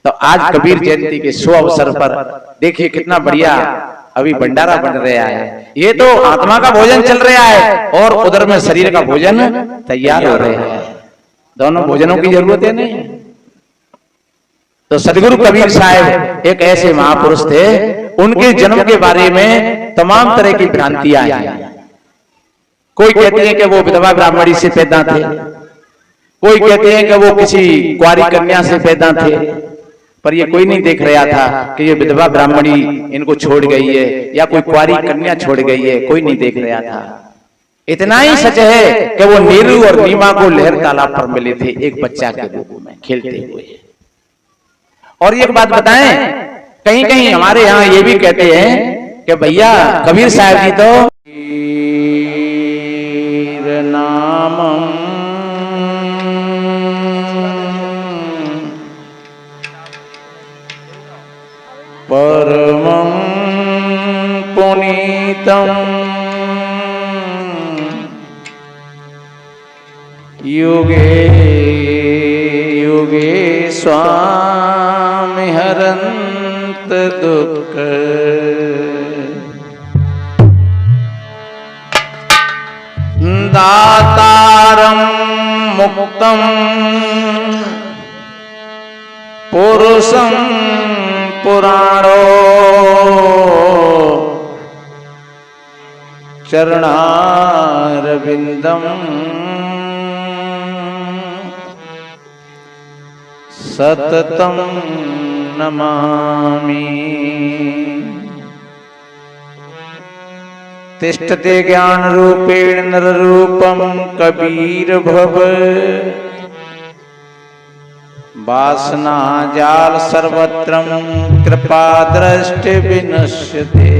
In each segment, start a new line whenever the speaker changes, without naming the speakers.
तो आज कबीर जयंती के शुभ अवसर पर देखिए कितना बढ़िया अभी भंडारा बन रहा है। ये तो आत्मा का भोजन चल रहा है और उधर में शरीर का भोजन तैयार हो रहा है। दोनों भोजनों की जरूरत है नहीं। तो सदगुरु कबीर साहब एक ऐसे महापुरुष थे, उनके जन्म के बारे में तमाम तरह की भ्रांतियां हैं। कोई कहते हैं कि वो विधवा ब्राह्मणी से पैदा थे, कोई कहते हैं कि वो किसी कुंवारी कन्या से पैदा थे, पर ये कोई नहीं देख रहा था कि ये विधवा ब्राह्मणी इनको छोड़ गई है या कोई कुंवारी कन्या छोड़ गई है, कोई नहीं देख रहा था। इतना ही सच है कि वो नीरू और नीमा को लहर तालाब पर मिले थे एक बच्चा के रूप में खेलते हुए। और ये बात बताएं, कहीं कहीं हमारे यहाँ ये भी कहते हैं कि भैया कबीर साहब जी तो नामम परमं पुनीतम युगे युगे स्वामी हरंत दुख दातारं मुक्तं पुरुषं पुराणो चरणारविंदम सततम नमामि। तिष्ठते ज्ञान रूपेण नर रूपम कबीर भव वासना जाल सर्वत्रम कृपा दृष्टि विनश्यते।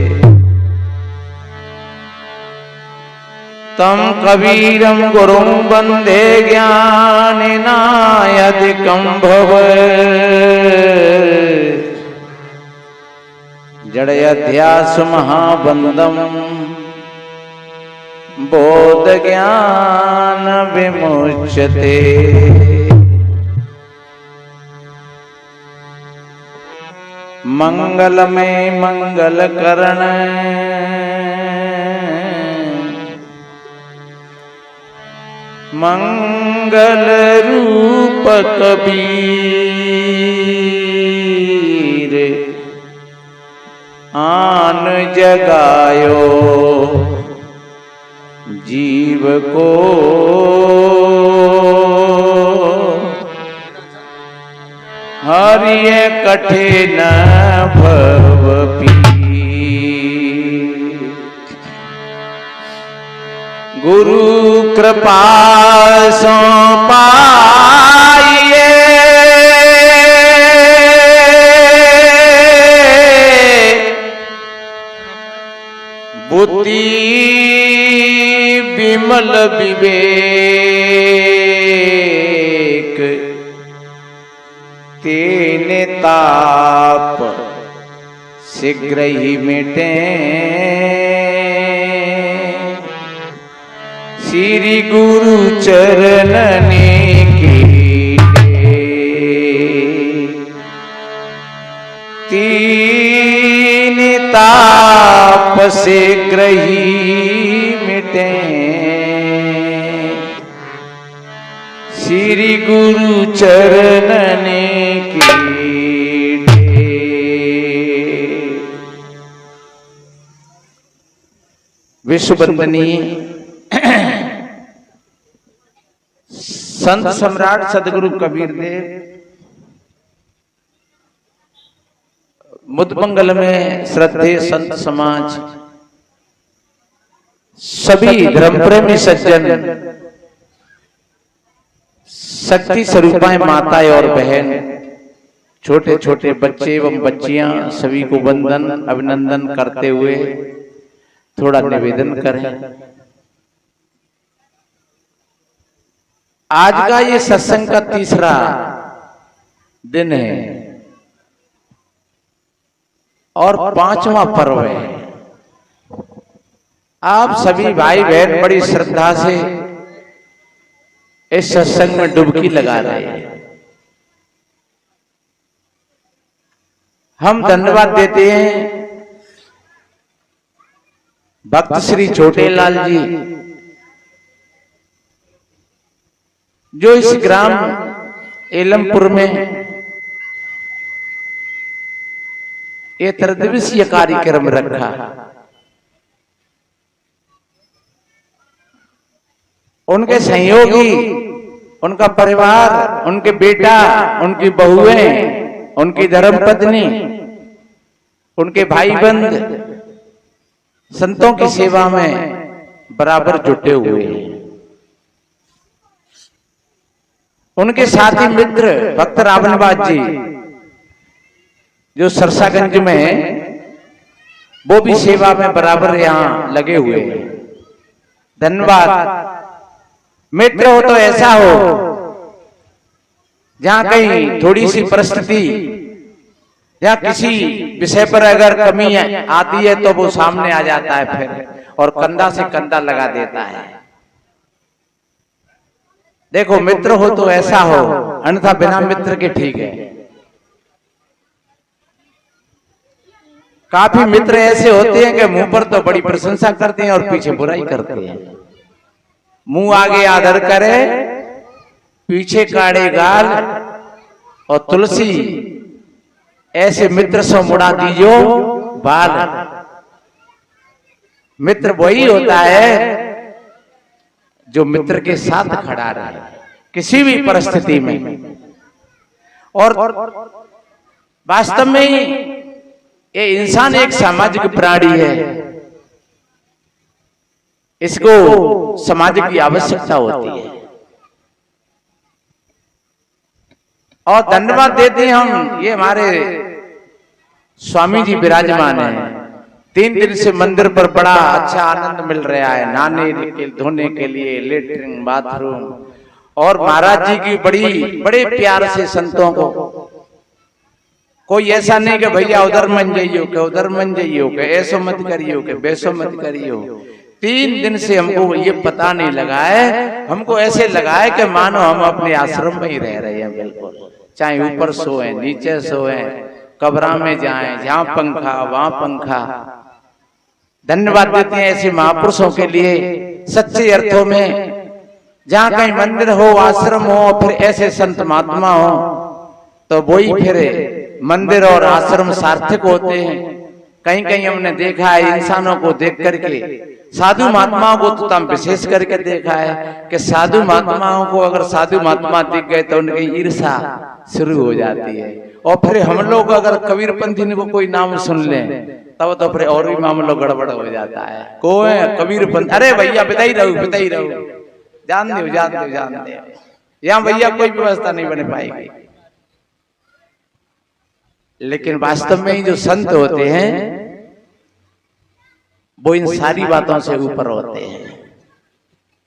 तम कबीरम गुरुं वंदे ज्ञानिनायधिकं भव जड़यध्यास महाबंदम बोध ज्ञान विमुच्यते। मंगलमय मंगल करण मंगल रूप कबीर आन जगायो जीव को हरिय कठिन भव पीर। गुरु कृपा सो पाइए बुद्धि विमल विवेक तेने ताप शीघ्र ही मिटे। श्री गुरु चरणने कीटे तीन ताप शीघ्र ही मिटे। श्री गुरु चरणने कीटे। विश्ववंदनीय संत सम्राट सदगुरु कबीर देव मुदमंगल में श्रद्धेय संत समाज सभी धर्म प्रेमी सज्जन शक्ति स्वरूपाएं माताएं और बहन छोटे छोटे बच्चे एवं बच्चियां सभी को वंदन अभिनंदन करते हुए थोड़ा निवेदन करें। आज का ये सत्संग का तीसरा दिन है और 5वां पर्व है। आप सभी भाई बहन बड़ी श्रद्धा से इस सत्संग में डुबकी लगा रहे हैं। हम धन्यवाद देते हैं भक्त श्री छोटेलाल जी, जो इस ग्राम एलमपुर में ये त्रिदिवसीय कार्यक्रम रखा। उनके सहयोगी, उनका परिवार, उनके बेटा, उनकी बहुएं, उनकी धर्मपत्नी, उनके भाई बंद संतों की सेवा में बराबर जुटे हुए हैं। उनके साथी मित्र भक्त रावणबाद जी, जो सरसागंज में है, वो भी सेवा में बराबर यहां लगे हुए हैं। धन्यवाद। मित्र हो तो ऐसा हो, जहां कहीं थोड़ी सी परिस्थिति या किसी विषय पर अगर कमी आती है तो वो सामने आ जाता है फिर, और कंधा से कंधा लगा देता है। देखो, मित्र हो तो ऐसा हो, अन्यथा बिना मित्र के ठीक है। काफी मित्र ऐसे होते हैं कि मुंह पर तो बड़ी प्रशंसा करते हैं और पीछे बुराई करते हैं। मुंह आगे आदर करे, पीछे काढ़े गाल और तुलसी, ऐसे मित्र से मुड़ा दीजो बाल। मित्र वही होता है जो मित्र के साथ खड़ा रहे किसी भी परिस्थिति में। और वास्तव में ये इंसान एक सामाजिक प्राणी है, इसको समाज की आवश्यकता होती है। और धन्यवाद देते हैं हम, ये हमारे स्वामी जी विराजमान हैं। 3 दिन से मंदिर पर बड़ा अच्छा आनंद मिल रहा है, नहाने के धोने के लिए लेटरिन बाथरूम, और महाराज जी की बड़े प्यार से संतों को कोई ऐसा नहीं कि भैया उधर मन जाइयो, के उधर मन जाइयो, के ऐसो मत करियो, के वैसो मत करियो। 3 दिन से हमको ये पता नहीं लगा है, हमको ऐसे लगा है कि मानो हम अपने आश्रम में ही रह रहे हैं बिल्कुल। चाहे ऊपर सोए, नीचे सोए, कब्रा में जाएं, जहां पंखा वहां पंखा। धन्यवाद देते हैं ऐसे महापुरुषों के लिए, सच्चे अर्थों में। जहां कहीं मंदिर हो, आश्रम हो, फिर ऐसे संत महात्मा हो, तो वही फिर मंदिर और आश्रम सार्थक होते हैं। कहीं कहीं हमने देखा है इंसानों को देख करके, साधु महात्माओं को तो हम विशेष करके देखा है कि साधु महात्माओं को अगर साधु महात्मा दिख गए तो उनकी ईर्षा शुरू हो जाती है। और फिर हम लोग अगर कबीरपंथी को कोई नाम सुन लें तब तो फिर और भी मामला गड़बड़ हो जाता है। कोई कबीरपंथी, अरे भैया बताई रहो, जान दो। यहाँ भैया कोई व्यवस्था नहीं बन पाएगी। लेकिन वास्तव में ही जो संत होते हैं वो इन सारी बातों से ऊपर होते हैं।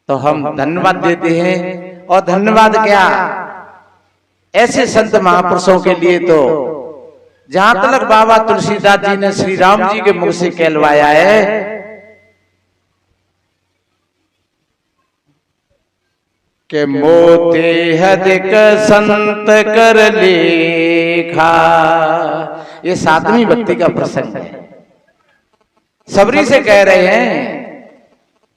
तो हम धन्यवाद देते हैं। और धन्यवाद क्या, ऐसे संत महापुरुषों के लिए तो जहां तक बाबा तुलसीदास जी ने श्री राम जी के मुख से कहलवाया है कि मोते अधिक संत कर लेखा, ये 7वीं भक्ति का प्रसंग है। सबरी से कह रहे हैं,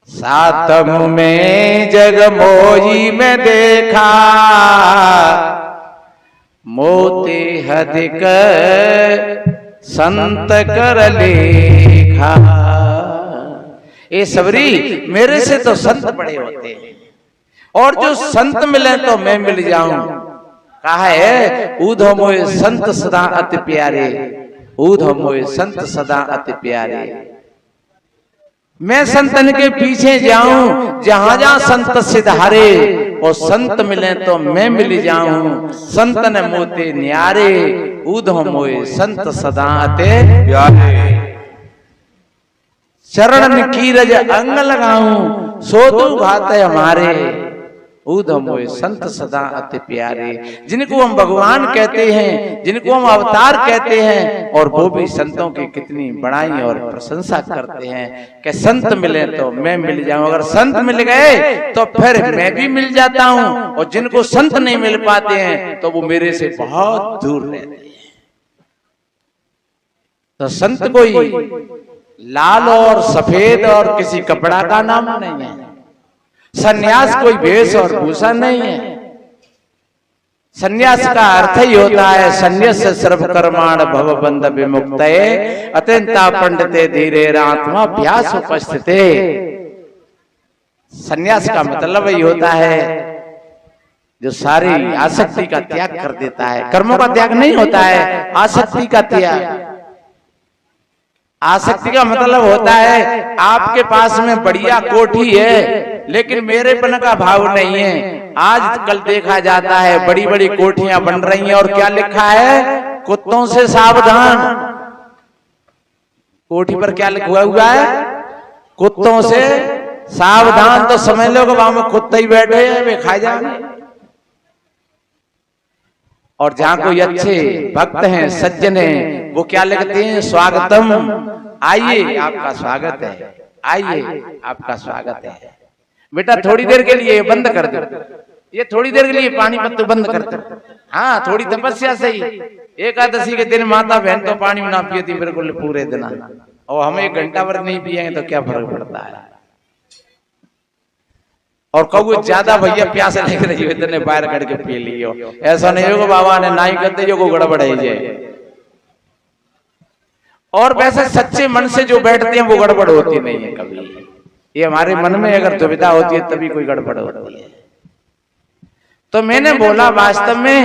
सातम में जग मोही में देखा, मोते अधिक संत कर लेखा। ये सबरी, मेरे से तो संत बड़े होते हैं, और जो संत मिले तो मैं मिल जाऊं। कहा है, ऊधो मोए संत सदा अति प्यारे, ऊधो मोए संत सदा अति प्यारे। मैं संतन के पीछे जाऊं, जहां जहां संत सिधारे, और संत मिले तो मैं मिल जाऊं। संतन मोते न्यारे, ऊधो मोए संत सदा अति प्यारे। चरण कीरज अंग लगाऊं, सोतु घात हमारे, ऊधो मोए संत सदा अति प्यारे। जिनको हम भगवान कहते हैं, जिनको हम अवतार कहते हैं, और वो भी संतों की कितनी बड़ाई और प्रशंसा करते हैं कि संत मिले तो मैं मिल जाऊं। अगर संत मिल गए तो फिर मैं भी मिल जाता हूं, और जिनको संत नहीं मिल पाते हैं तो वो मेरे से बहुत दूर रहते हैं। तो संत कोई लाल और सफेद और किसी कपड़ा का नाम नहीं है। सन्यास कोई वेश और भूषण नहीं है। सन्यास का अर्थ ही होता है सन्यास सर्व कर्माण भव बंध विमुक्तये अत्यंता पंडिते धीरे आत्मा अभ्यास उपस्थिते। सन्यास का मतलब ही होता है जो सारी आसक्ति का त्याग कर देता है। कर्मों का त्याग नहीं होता है, आसक्ति का त्याग। आसक्ति का मतलब होता है आपके पास में बढ़िया कोठी है लेकिन मेरेपन का भाव नहीं है। आज कल देखा जाता है बड़ी बड़ी कोठियां बन रही हैं और क्या लिखा है, कुत्तों से सावधान। कोठी पर क्या लिखा हुआ है, कुत्तों से सावधान। तो समझ लो कि वहां में कुत्ते ही बैठे हैं, वे खा जाएंगे। और जहां कोई अच्छे भक्त हैं, सज्जन हैं, वो क्या लिखते हैं, स्वागतम, आइए आपका स्वागत है, आइए आपका स्वागत है। बेटा थोड़ी देर के लिए बंद कर दो, ये थोड़ी देर के लिए पानी मत बंद कर दो। हाँ थोड़ी तपस्या सही। एकादशी के दिन माता बहन तो पानी ना पिए थी बिल्कुल पूरे दिन, और हम 1 घंटा भर नहीं पिएंगे तो क्या फर्क पड़ता है। और कहू ज्यादा भैया प्यास लग रही हो इतने बाहर करके पी लियो, ऐसा नहीं होगा बाबा ने ना ही करते जो को गड़बड़ है जाए। और वैसे सच्चे मन से जो बैठते हैं वो गड़बड़ होती नहीं है कभी। ये हमारे मन में अगर दुविधा होती है तभी कोई गड़बड़ होती है। तो मैंने बोला वास्तव में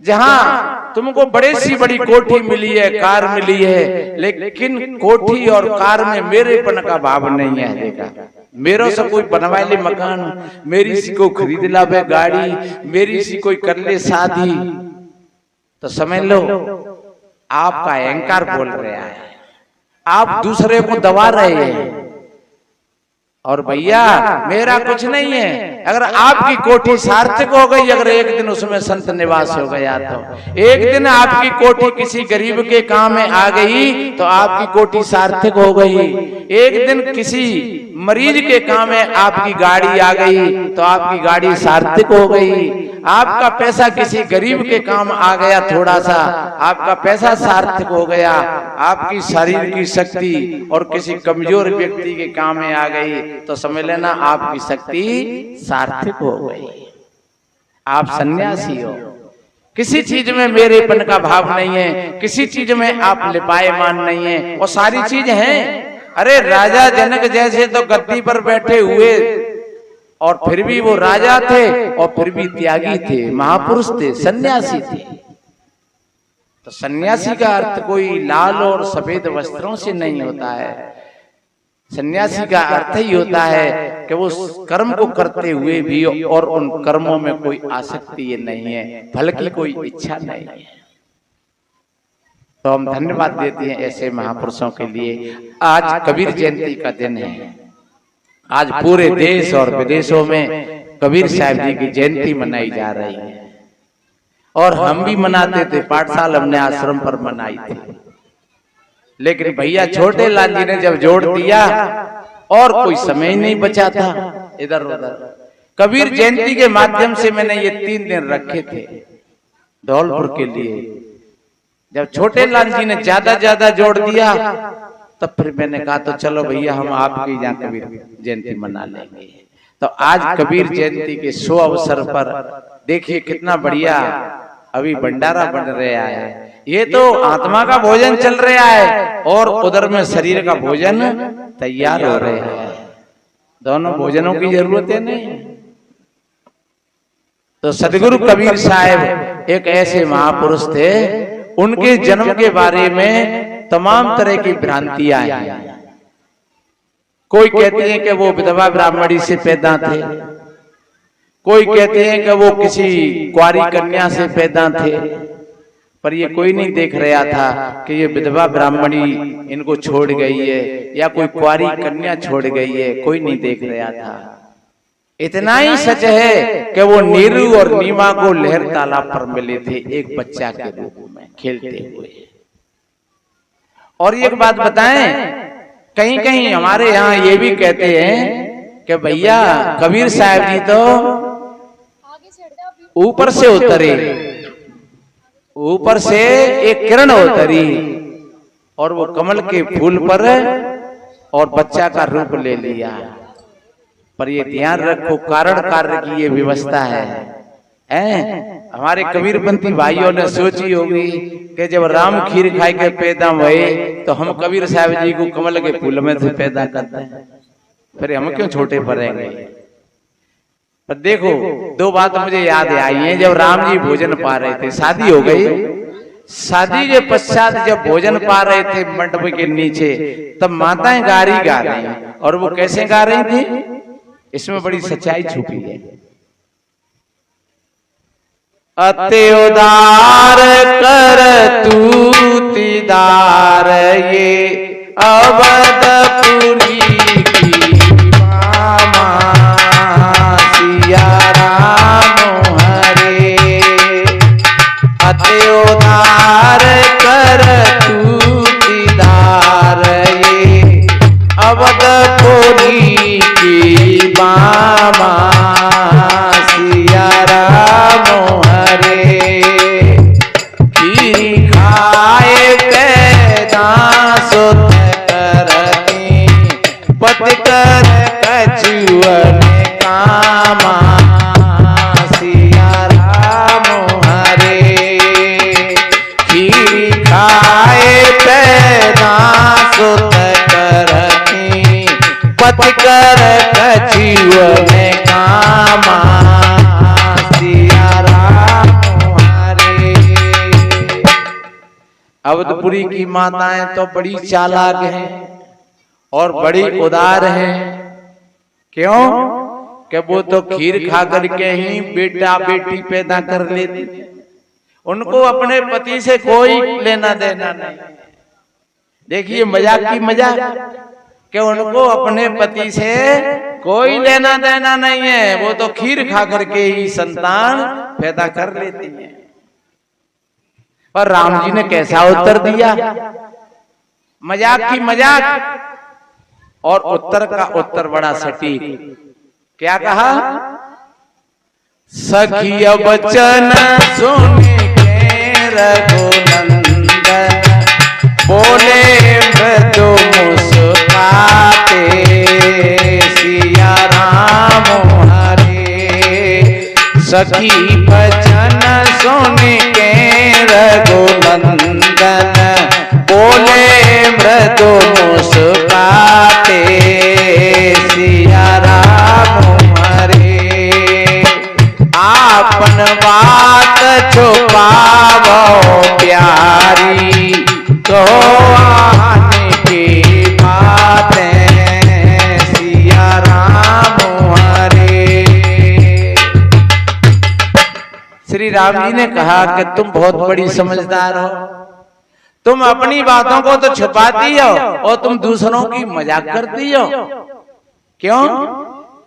जहां तुमको बड़ी सी बड़ी कोठी मिली है, कार मिली है, लेकिन कोठी और कार में मेरेपन का भाव नहीं है। देखा मेरे से कोई बनवा ले मकान, मेरी सी कोई खरीद लावे गाड़ी, मेरी सी कोई कर ले शादी, तो समझ लो आपका अहंकार बोल रहा है, आप दूसरे को दबा रहे हैं। और भैया मेरा कुछ नहीं है। अगर आपकी कोठी सार्थक हो गई, अगर एक दिन उसमें संत निवास हो गया, तो एक दिन आपकी कोठी किसी गरीब के काम में आ गई तो आपकी कोठी सार्थक हो गई। एक दिन किसी मरीज के काम में आपकी गाड़ी आ गई तो आपकी गाड़ी सार्थक हो गई। आपका पैसा किसी गरीब के काम आ गया, थोड़ा सा आपका पैसा सार्थक हो गया। आपकी शरीर की शक्ति और किसी कमजोर व्यक्ति के काम में आ गई तो समझ लेना आपकी शक्ति सार्थक हो गई। आप सन्यासी हो, किसी चीज में मेरेपन का भाव नहीं है, किसी चीज में आप लिपायमान नहीं है, और सारी चीज हैं। अरे राजा जनक जैसे तो गद्दी पर बैठे हुए और फिर भी वो राजा थे और फिर भी त्यागी थे, महापुरुष थे, सन्यासी थे। तो सन्यासी का अर्थ कोई लाल और सफेद वस्त्रों से नहीं होता है। सन्यासी का अर्थ ही होता है कि वो कर्म को करते हुए भी और उन कर्मों में कोई आसक्ति नहीं है, फल की कोई इच्छा नहीं है। तो हम धन्यवाद देते हैं ऐसे महापुरुषों के लिए। आज कबीर जयंती का दिन है। आज पूरे देश और विदेशों में कबीर साहब जी की जयंती मनाई जा रही है, और हम भी मनाते थे। पाठशाला हमने आश्रम पर मनाई थी, लेकिन भैया छोटे लाल जी ने जब जोड़ दिया और कोई समय नहीं बचा था इधर उधर। कबीर जयंती के माध्यम से मैंने ये 3 दिन रखे थे धौलपुर के लिए। जब छोटे लाल जी ने ज्यादा जोड़ दिया तब फिर मैंने कहा तो चलो भैया हम आपके यहाँ कबीर जयंती मना लेंगे। तो आज कबीर जयंती के शुभ अवसर पर देखिए कितना बढ़िया अभी भंडारा बन रहा है। ये तो आत्मा का भोजन चल रहा है और उधर में शरीर का भोजन तैयार हो रहा है। दोनों भोजनों की जरूरत है नहीं। तो सदगुरु कबीर साहब एक ऐसे महापुरुष थे, उनके जन्म के बारे में तमाम तरह की भ्रांतियां हैं। कोई कहते हैं कि वो विधवा ब्राह्मणी से पैदा थे, कोई कहते हैं कि वो किसी कुंवारी कन्या से पैदा थे, पर ये कोई नहीं देख रहा था कि ये विधवा ब्राह्मणी इनको छोड़ गई है या कोई कुंवारी कन्या छोड़ गई है, कोई नहीं देख रहा था। इतना ही सच है कि वो नीरू और नीमा को लहर तालाब पर मिले थे एक बच्चा के रूप में खेलते हुए। और एक बात बताएं, कहीं कहीं हमारे यहाँ ये भी कहते हैं कि भैया कबीर साहब जी तो ऊपर से उतरे, ऊपर से एक किरण उतरी और वो कमल के फूल पर और बच्चा का रूप ले लिया। पर ये ध्यान रखो, कारण कार्य की ये व्यवस्था है। हमारे कबीरपंथी भाइयों ने सोची होगी कि जब राम खीर खाए के पैदा हुए तो हम कबीर साहब जी को कमल के फूल में से पैदा करते हैं, फिर हम क्यों छोटे पड़ेंगे। पर देखो, दो बात मुझे याद आई है। जब राम जी भोजन पा रहे थे, शादी हो गई, शादी के पश्चात जब भोजन पा रहे थे मंडप के नीचे, तब माताएं गारी गा रही, और वो कैसे गा रही थी, इसमें बड़ी सच्चाई छुपी है। अति उदार कर तू दीदार ये अवधपुरी की मामा सिया राम हरे। अति उदार कर तू दीदार ये अवधपुरी की मामा सिया राम हरे। खीर खाए पैदा सुत करती पत कर कछुअन कामा सिया राम हरे। खीर खाए पैदा सुत करती पत कर कछुअन कामा सिया राम हरे। अवधपुरी की माताएं तो बड़ी चालाक हैं और बड़ी उदार हैं। क्यों? कि वो तो खीर खा करके ही बेटा बेटी पैदा कर लेती, उनको अपने पति से कोई लेना देना नहीं। देखिए मजाक की मजाक, कि उनको अपने पति से कोई लेना देना नहीं है, वो तो खीर खा करके ही संतान पैदा कर लेती है। पर राम जी ने कैसा उत्तर दिया, मजाक की मजाक, और उत्तर का उत्तर बड़ा सटीक। क्या कहा? सखिया बचन सुन के रघुनंदन बोले मृदु मुस्काते सिया राम हरे। सखी बचन सुन के रघुनंदन बोले मृदु मुस्काते सिया राम हरे। आपन बात छुपावो प्यारी तो आने की बातें सिया राम हरे। श्री राम जी ने कहा कि तुम बहुत बड़ी समझदार हो, तुम अपनी बातों को तो छुपाती हो और तुम दूसरों की मजाक करती हो। क्यों?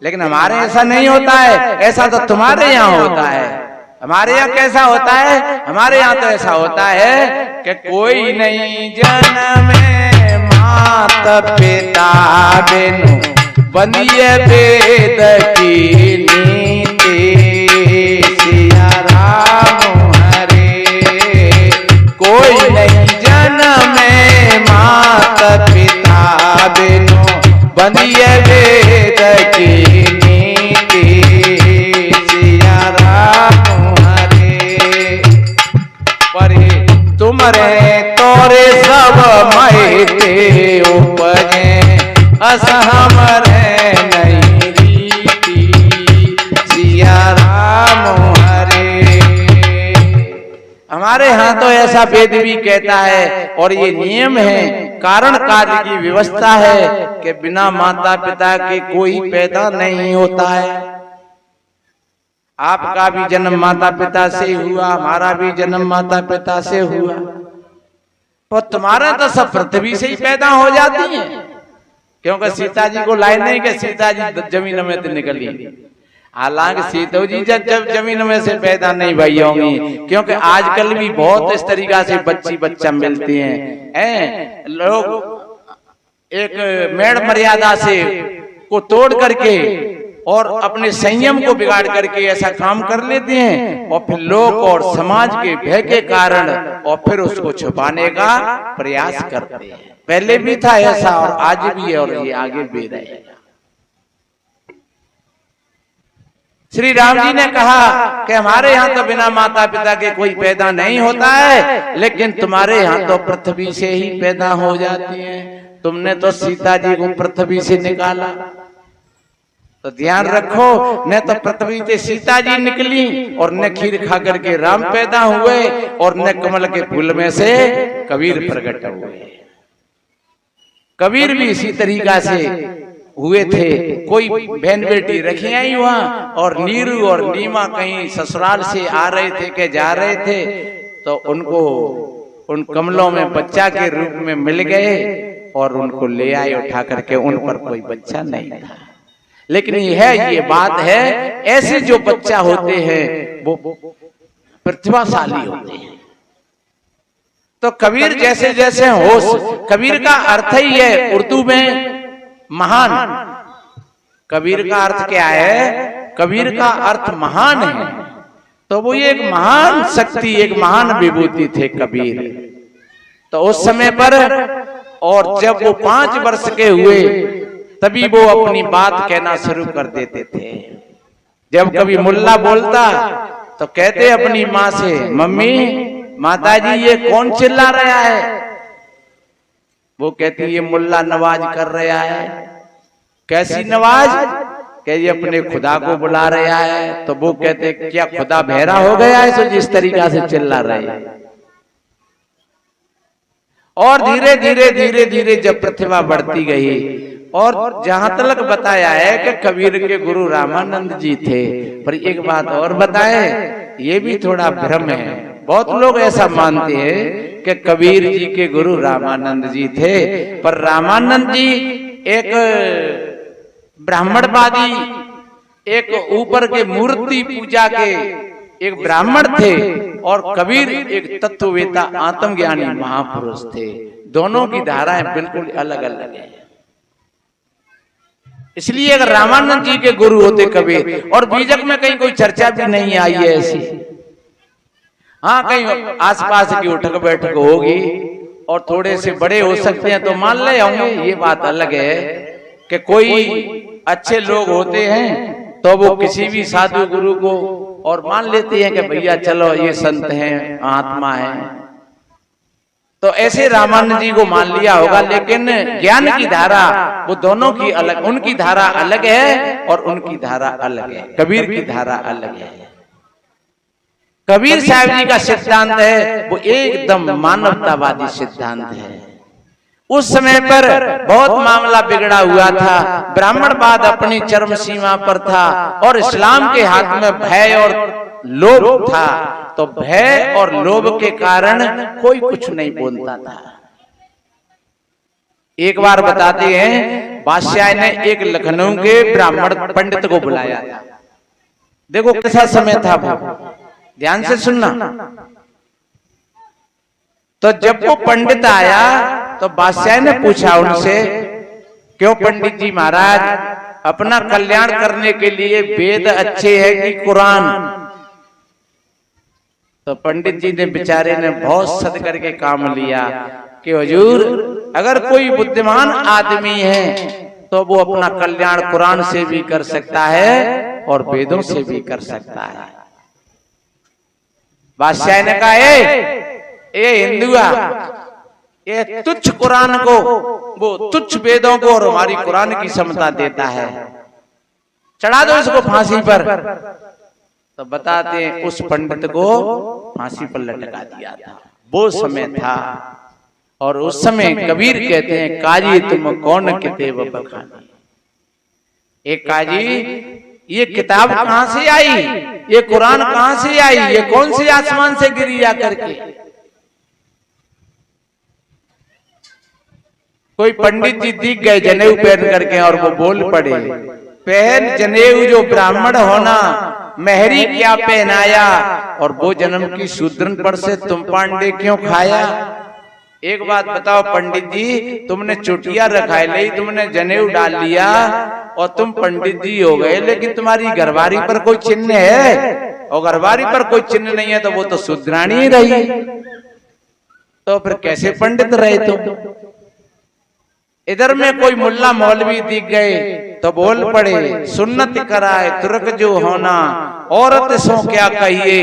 लेकिन हमारे ऐसा नहीं होता है, ऐसा तो तुम्हारे यहाँ होता है। हमारे यहाँ कैसा होता है? हमारे यहाँ तो ऐसा होता है कि कोई नहीं जन्मे माता पिता बिनु बंदिए वेद की नीति सिया राम हरे। कोई नहीं जन्मे माता पिता बिनु बंदिए वेद की नीति सिया राम हरे। परे तुमरे तोरे सब मैते उपजे अस हमरे नहीं रीति सिया राम हरे। हमारे यहाँ तो ऐसा वेद भी कहता है और ये नियम है, कारण कार्य की व्यवस्था है कि बिना माता पिता के कोई पैदा नहीं होता है। आपका भी जन्म माता पिता से हुआ, हमारा भी जन्म माता पिता से हुआ, और तुम्हारा तो सब पृथ्वी से ही पैदा हो जाती है। क्योंकि सीता जी को लाइन नहीं कि सीता जी जमीन में तो निकली, हालांकि सीता जी जब जमीन में से पैदा नहीं भई होंगी, क्योंकि आजकल भी बहुत इस तरीका से बच्चा मिलती हैं। लोग एक मेड़ मर्यादा से को तोड़ करके और अपने संयम को बिगाड़ करके ऐसा काम कर लेते हैं और फिर लोग और समाज के भय के कारण और फिर उसको छुपाने का प्रयास करते हैं। पहले भी था ऐसा और आज भी है और ये आगे भी रहेगा। श्री राम जी ने कहा कि हमारे यहाँ तो बिना माता पिता के कोई पैदा नहीं होता है, लेकिन तुम्हारे यहाँ तो पृथ्वी से ही पैदा हो जाती है। तुमने तो सीता जी को पृथ्वी से निकाला, तो ध्यान रखो, न तो पृथ्वी से सीता जी निकली और न खीर खा करके राम पैदा हुए और न कमल के फूल में से कबीर प्रकट हुए। कबीर भी इसी तरीका से हुए थे। कोई बहन बेटी रखी आई वहां और नीरू और नीमा कहीं ससुराल से आ रहे थे के जा रहे थे, तो उनको उन कमलों में बच्चा के रूप में मिल गए और उनको ले आए उठा करके। उन पर कोई बच्चा नहीं था, लेकिन ये बात है, ऐसे जो बच्चा होते हैं वो प्रतिभाशाली होते हैं। तो कबीर जैसे जैसे होश, कबीर का अर्थ ही है उर्दू में महान। कबीर का अर्थ क्या है? कबीर का अर्थ महान है। तो वो एक महान शक्ति, एक महान विभूति थे कबीर। तो उस समय पर और जब वो 5 वर्ष के हुए तभी वो अपनी बात कहना शुरू कर देते थे। जब कभी मुल्ला बोलता तो कहते अपनी माँ से, मम्मी, माताजी ये कौन चिल्ला रहा है? वो कहती ये मुल्ला नवाज कर रहा है। कैसी नवाज? कि ये अपने खुदा को बुला रहा है। तो वो कहते क्या खुदा बहरा हो गया है सो जिस तरीका से चिल्ला रहे हैं? और धीरे धीरे धीरे धीरे जब प्रतिभा बढ़ती गई और जहां तक बताया है कि कबीर के गुरु रामानंद जी थे। पर एक बात और बताए, ये भी थोड़ा भ्रम है। बहुत लोग ऐसा मानते हैं कि कबीर जी के गुरु रामानंद जी थे, पर रामानंद जी एक ब्राह्मणवादी, एक ऊपर के मूर्ति पूजा के एक ब्राह्मण थे और कबीर एक तत्ववेता आत्मज्ञानी महापुरुष थे। दोनों की धाराएं बिल्कुल अलग अलग है। इसलिए अगर रामानंद जी के गुरु होते कबीर, और बीजक में कहीं कोई चर्चा भी नहीं आई है ऐसी। हाँ, कहीं आसपास की उठक बैठक होगी और थोड़े से बड़े हो सकते हैं तो मान ले होंगे। ये बात अलग है कि कोई अच्छे लोग होते हैं तो वो किसी भी साधु गुरु को और मान लेते हैं कि भैया चलो ये संत हैं, आत्मा है। तो ऐसे रामानंद जी को मान लिया होगा, लेकिन ज्ञान की धारा वो दोनों की अलग, उनकी धारा अलग है और उनकी धारा अलग है। कबीर की धारा अलग है। कबीर साहब जी का सिद्धांत है वो एकदम मानवतावादी सिद्धांत है। उस समय पर बहुत मामला बिगड़ा हुआ था, ब्राह्मणवाद अपनी चरम सीमा पर था और इस्लाम के हाथ में भय और लोभ था। तो भय और लोभ के कारण कोई कुछ नहीं बोलता था। एक बार बताते हैं, बादशाह ने एक लखनऊ के ब्राह्मण पंडित को बुलाया था। देखो कैसा समय था वो, ध्यान से सुनना। तो जब वो पंडित आया तो बादशाह ने पूछा उनसे, क्यों पंडित जी महाराज, अपना कल्याण करने के लिए वेद अच्छे हैं कि कुरान? तो पंडित जी ने बेचारे ने बहुत सद करके काम लिया कि हुजूर, अगर कोई बुद्धिमान आदमी है तो वो अपना कल्याण कुरान से भी कर सकता है और वेदों से भी कर सकता है। बादशाह ने कहा, ए हिंदुआ, ये तुच्छ कुरान को, वो तुच्छ वेदों को और हमारी कुरान की समता देता है, चढ़ा दो इसको फांसी पर। तो बताते हैं उस पंडित को फांसी पर लटका दिया था। वो समय था। और उस समय कबीर कहते हैं, काजी तुम कौन किताब बखानी। एक काजी, ये किताब कहां से आई? ये कुरान कहां से आई? ये कौन सी आसमान से गिरी जा करके? कोई पंडित जी दिख गए जनेऊ पहन करके और वो बोल पड़े, पहन जनेऊ जो ब्राह्मण होना, मेहरी क्या पहनाया, और वो जन्म की शूद्रन पर से तुम पांडे क्यों खाया? एक बात बताओ पंडित जी, तुमने चुटिया रखाई ली, तुमने जनेऊ डाल लिया और तुम पंडित जी हो गए, लेकिन तुम्हारी घरवारी पर कोई चिन्ह है और घरवारी पर कोई चिन्ह नहीं है, तो वो तो शूद्राणी ही रही, तो फिर कैसे पंडित रहे तुम? इधर में कोई मुल्ला मौलवी दिख गए तो बोल पड़े, सुन्नत कराए तुर्क जो होना, औरत सो क्या कहिए,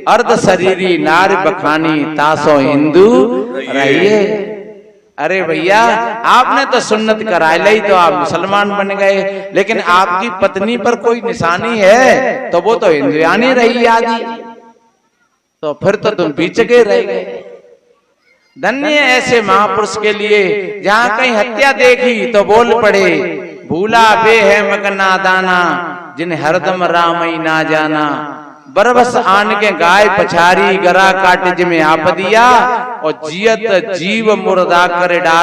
अर्ध शरीरी नार बखानी, तासो हिंदू रहिए। अरे भैया, आपने तो सुन्नत करा ली तो आप मुसलमान बन गए, लेकिन आपकी पत्नी पर कोई निशानी है तो वो तो हिंदुआनी रही आदि, तो फिर तो तुम बीच के रह गए। धन्य ऐसे महापुरुष के लिए, जहाँ कहीं हत्या देखी तो बोल पड़े, भूला बे है मगना दाना, जिन्हें हरदम राम ही ना जाना, बरबस आन के गाय पछारी, गरा काट जिमें आप दिया, और जियत जीव मुर्दा कर डाल।